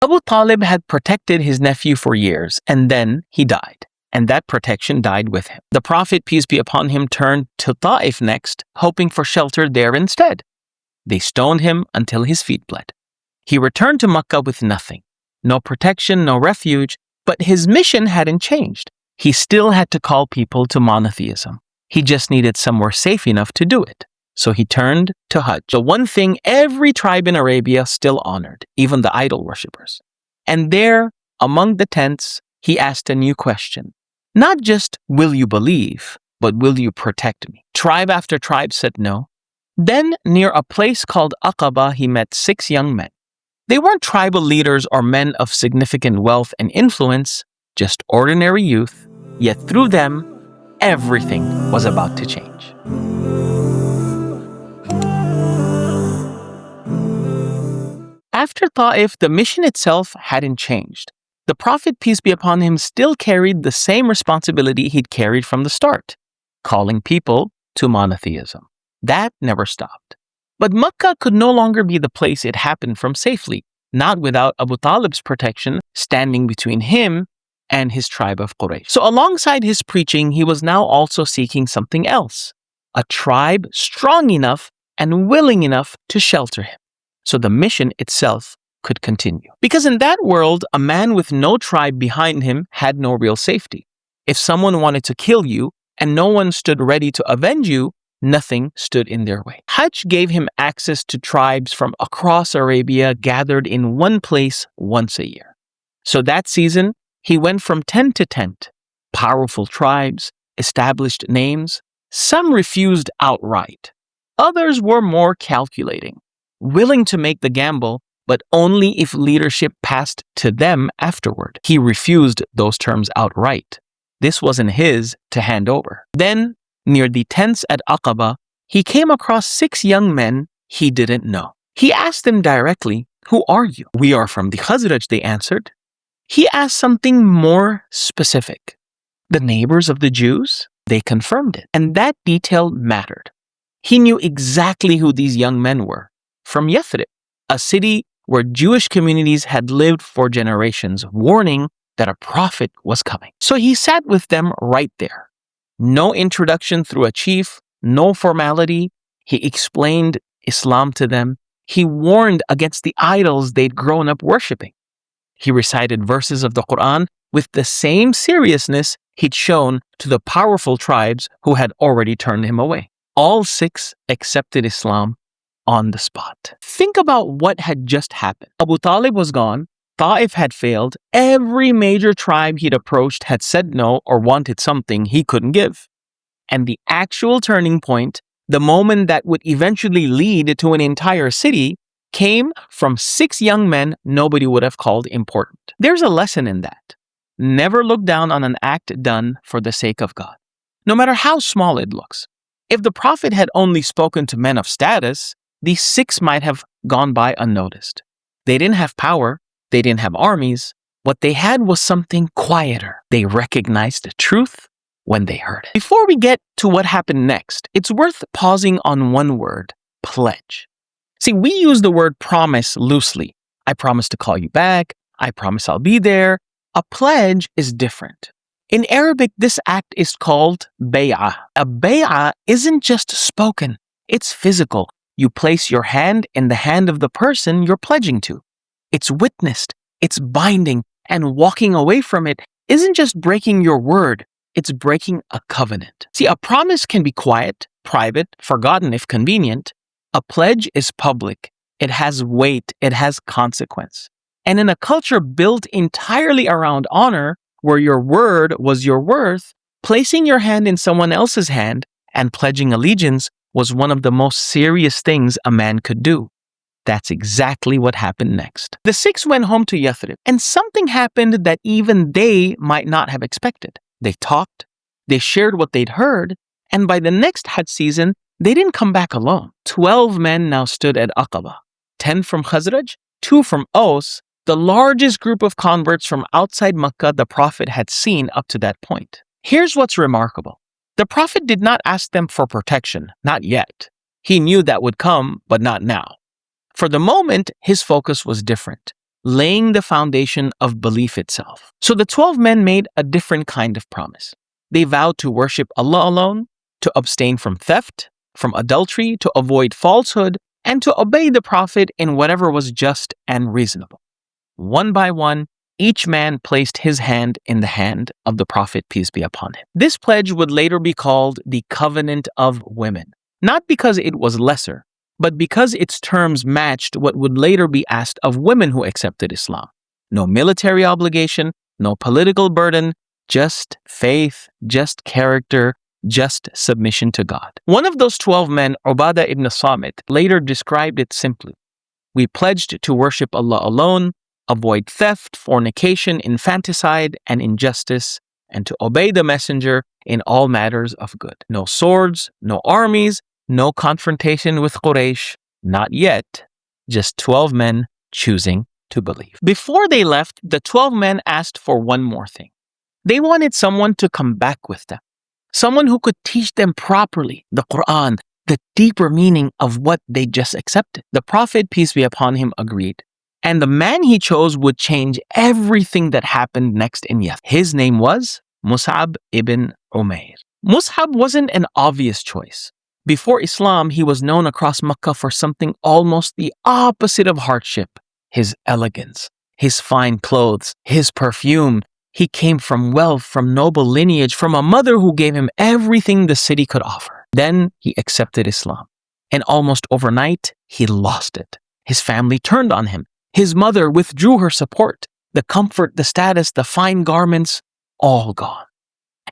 Abū Ṭālib had protected his nephew for years, and then he died, and that protection died with him. The Prophet, peace be upon him, turned to Ṭāʿif next, hoping for shelter there instead. They stoned him until his feet bled. He returned to Makkah with nothing, no protection, no refuge, but his mission hadn't changed. He still had to call people to monotheism. He just needed somewhere safe enough to do it. So he turned to Hajj, the one thing every tribe in Arabia still honored, even the idol worshippers. And there, among the tents, he asked a new question. Not just, will you believe, but will you protect me? Tribe after tribe said no. Then, near a place called Aqabah, he met 6 young men. They weren't tribal leaders or men of significant wealth and influence, just ordinary youth, yet through them, everything was about to change. After Ṭāʿif, the mission itself hadn't changed. The Prophet, peace be upon him, still carried the same responsibility he'd carried from the start, calling people to monotheism. That never stopped. But Makkah could no longer be the place it happened from safely, not without Abū Ṭālib's protection standing between him and his tribe of Quraysh. So alongside his preaching, he was now also seeking something else, a tribe strong enough and willing enough to shelter him, so the mission itself could continue. Because in that world, a man with no tribe behind him had no real safety. If someone wanted to kill you and no one stood ready to avenge you, nothing stood in their way. Hajj gave him access to tribes from across Arabia gathered in one place once a year. So that season, he went from tent to tent. Powerful tribes, established names. Some refused outright. Others were more calculating, willing to make the gamble, but only if leadership passed to them afterward. He refused those terms outright. This wasn't his to hand over. Then, near the tents at Aqabah, he came across 6 young men he didn't know. He asked them directly, "Who are you?" "We are from the Khazraj," they answered. He asked something more specific. "The neighbors of the Jews?" They confirmed it, and that detail mattered. He knew exactly who these young men were. From Yathrib, a city where Jewish communities had lived for generations, warning that a prophet was coming. So he sat with them right there. No introduction through a chief, no formality. He explained Islam to them. He warned against the idols they'd grown up worshipping. He recited verses of the Quran with the same seriousness he'd shown to the powerful tribes who had already turned him away. All 6 accepted Islam on the spot. Think about what had just happened. Abū Ṭālib was gone. Ṭāʿif had failed. Every major tribe he'd approached had said no or wanted something he couldn't give. And the actual turning point, the moment that would eventually lead to an entire city, came from 6 young men nobody would have called important. There's a lesson in that. Never look down on an act done for the sake of God, no matter how small it looks. If the Prophet had only spoken to men of status, these 6 might have gone by unnoticed. They didn't have power. They didn't have armies. What they had was something quieter. They recognized the truth when they heard it. Before we get to what happened next, it's worth pausing on one word: pledge. See, we use the word promise loosely. I promise to call you back. I promise I'll be there. A pledge is different. In Arabic, this act is called bay'ah. A bay'ah isn't just spoken. It's physical. You place your hand in the hand of the person you're pledging to. It's witnessed. It's binding. And walking away from it isn't just breaking your word. It's breaking a covenant. See, a promise can be quiet, private, forgotten if convenient. A pledge is public. It has weight. It has consequence. And in a culture built entirely around honor, where your word was your worth, placing your hand in someone else's hand and pledging allegiance was one of the most serious things a man could do. That's exactly what happened next. The 6 went home to Yathrib, and something happened that even they might not have expected. They talked, they shared what they'd heard, and by the next Hajj season, they didn't come back alone. 12 men now stood at Aqabah, 10 from Khazraj, 2 from Aus, the largest group of converts from outside Makkah the Prophet had seen up to that point. Here's what's remarkable. The Prophet did not ask them for protection, not yet. He knew that would come, but not now. For the moment, his focus was different. laying the foundation of belief itself. So the 12 men made a different kind of promise. They vowed to worship Allah alone, to abstain from theft, from adultery, to avoid falsehood, and to obey the Prophet in whatever was just and reasonable. One by one, each man placed his hand in the hand of the Prophet, peace be upon him. This pledge would later be called the Covenant of Women, not because it was lesser, but because its terms matched what would later be asked of women who accepted Islam. No military obligation, no political burden, just faith, just character, just submission to God. One of those 12 men, Ubadah ibn Samit, later described it simply. We pledged to worship Allah alone, avoid theft, fornication, infanticide, and injustice, and to obey the messenger in all matters of good. No swords, no armies, no confrontation with Quraysh, not yet, just 12 men choosing to believe. Before they left, the 12 men asked for one more thing. They wanted someone to come back with them, someone who could teach them properly the Quran, the deeper meaning of what they just accepted. The Prophet, peace be upon him, agreed. And the man he chose would change everything that happened next in Yathrib. His name was Musʿab ibn ʿUmayr. Musʿab wasn't an obvious choice. Before Islam, he was known across Makkah for something almost the opposite of hardship: his elegance, his fine clothes, his perfume. He came from wealth, from noble lineage, from a mother who gave him everything the city could offer. Then he accepted Islam, and almost overnight, he lost it. His family turned on him. His mother withdrew her support. The comfort, the status, the fine garments, all gone.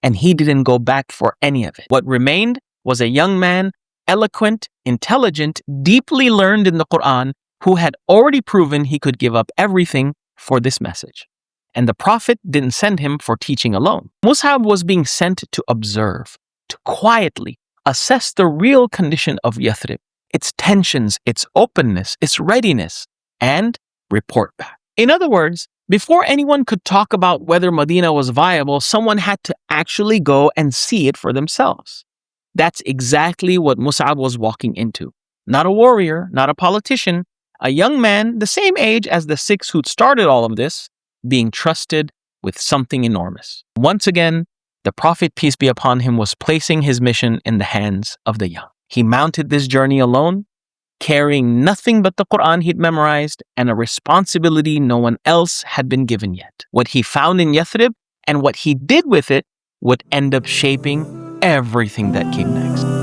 And he didn't go back for any of it. What remained was a young man, eloquent, intelligent, deeply learned in the Quran, who had already proven he could give up everything for this message. And the Prophet didn't send him for teaching alone. Musʿab was being sent to observe, to quietly assess the real condition of Yathrib, its tensions, its openness, its readiness, and report back. In other words, before anyone could talk about whether Medina was viable, someone had to actually go and see it for themselves. That's exactly what Musʿab was walking into. Not a warrior, not a politician, a young man the same age as the 6 who'd started all of this, being trusted with something enormous. Once again, the Prophet, peace be upon him, was placing his mission in the hands of the young. He mounted this journey alone, carrying nothing but the Quran he'd memorized and a responsibility no one else had been given yet. What he found in Yathrib and what he did with it would end up shaping everything that came next.